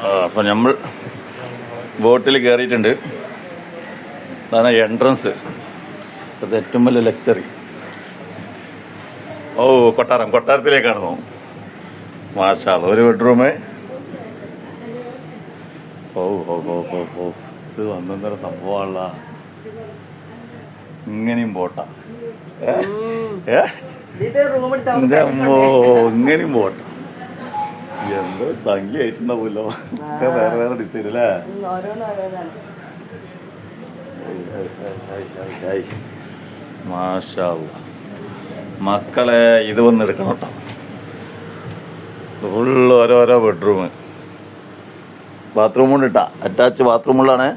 അപ്പൊ നമ്മൾ ബോട്ടിൽ കയറിയിട്ടുണ്ട്. അതാണ് എൻട്രൻസ്. അത് ഏറ്റവും വലിയ ലക്സറി. ഓ, കൊട്ടാരത്തിലേക്കാണ് തോന്നുന്നു. മാഷാ അല്ലാ, ഒരു ബെഡ്റൂം. ഓ ഓ ഓ ഓ ഓ ഇത് വന്നൊന്നര സംഭവമുള്ള ഇങ്ങനെയും പോട്ടാ. എന്റെ അമ്മോ, ഇങ്ങനെയും പോട്ട. എന്തോ സംഖ്യ ആയിട്ടുണ്ടാവുമല്ലോ. ഒക്കെ വേറെ വേറെ ഡിസൈൻ അല്ലേ. മാഷാ അല്ലാ. മക്കളെ ഇത് വന്നെടുക്കണം കേട്ടോ. ഫുള്ള് ഓരോരോ ബെഡ്റൂം. ബാത്റൂം കൊണ്ട് ഇട്ടാ അറ്റാച്ച് ബാത്റൂമുകളാണ്.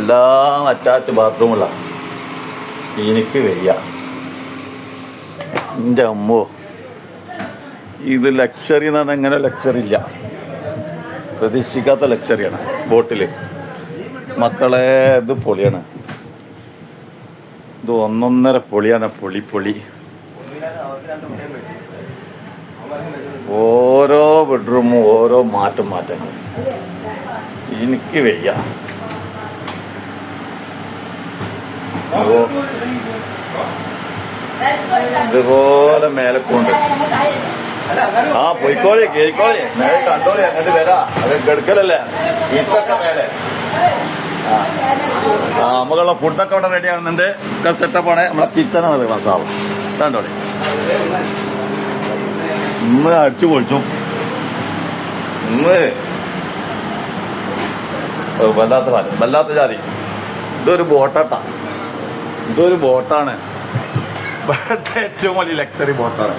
എല്ലാം അറ്റാച്ച് ബാത്റൂമുകളാണ്. എനിക്ക് വയ്യ എൻ്റെ അമ്മോ. ഇത് ലക്ഷറി എന്ന് പറഞ്ഞാൽ ഇങ്ങനെ ലക്ഷറി ഇല്ല. പ്രതീക്ഷിക്കാത്ത ലക്ഷറിയാണ് ബോട്ടിൽ. മക്കളെ ഇത് പൊളിയാണ്. ഇത് ഒന്നൊന്നര പൊളിയാണ്. പൊളി. ഓരോ ബെഡ്റൂമും ഓരോ മാറ്റങ്ങൾ. എനിക്ക് വയ്യ. ഇതുപോലെ മേലക്കൊണ്ട് പോയിക്കോളി കേൾക്കോളി. മേലെ കണ്ടോളി. അങ്ങോട്ട് വരാ. അത് കെടുക്കലല്ലേ ഇപ്പൊക്കെ മേലെ. നമുക്കുള്ള ഫുഡൊക്കെ അവിടെ റെഡി ആകുന്നുണ്ട്. ഒക്കെ സെറ്റപ്പാണ്. നമ്മളെ കിച്ചണാണത്. മസാല കണ്ടോളി. ഇന്ന് അടിച്ചു പൊളിച്ചു. ഇന്ന് വല്ലാത്ത ജാതി. ഇതൊരു ബോട്ടാട്ടാ. ഇതൊരു ബോട്ടാണ്. ഇവിടുത്തെ ഏറ്റവും വലിയ ലക്ഷറി ബോട്ടാണ്.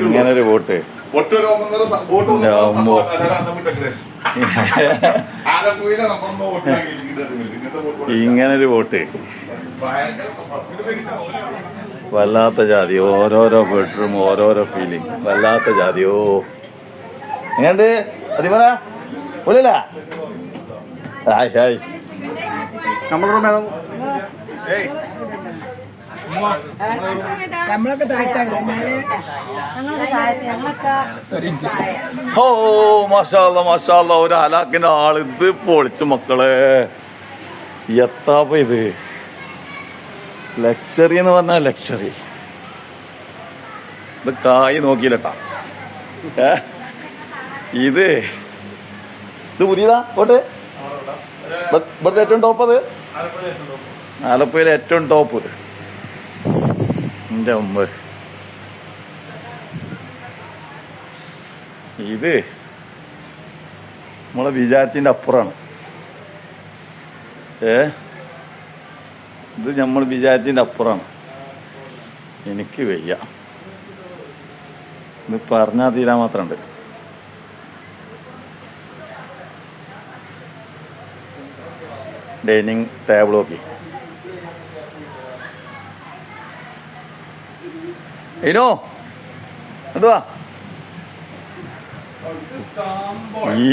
ഇങ്ങനൊരു ബോട്ട്. ഇങ്ങനൊരു ബോട്ട് വല്ലാത്ത ജാതി. ഓരോരോ ബെഡ്റൂം ഓരോരോ ഫീലിംഗ്. വല്ലാത്ത ജാതിയോ. എങ്ങനെയുണ്ട് അതിമല പൊളിയല്ല? ഹായ് നമ്മളെ ഓ മാഷാ അല്ലാ. ഒരു ഹലാക്കിന്റെ ആള്. ഇത് പൊളിച്ചു മക്കളെ. എത്താപ്പ ഇത് ലക്ഷറി എന്ന് പറഞ്ഞാൽ ലക്ഷറി. ഇത് കായ് നോക്കിയില്ലട്ടാ. ഇത് പുതിയതാ പോട്ടെ. ഇവിടുത്തെ ഏറ്റവും ടോപ്പ്. അത് ആലപ്പുഴയിലെ ഏറ്റവും ടോപ്പ്. എന്റെ അമ്മ, ഇത് നമ്മളെ വിചാരിച്ചതിന്റെ അപ്പുറമാണ്. ഇത് നമ്മൾ വിചാരിച്ചതിന്റെ അപ്പുറമാണ്. എനിക്ക് വയ്യ. ഇത് പറഞ്ഞാൽ തീരാൻ മാത്രമുണ്ട്. ഡൈനിങ് ടേബിൾ നോക്കി. ഇനോ എന്തുവാ ഈ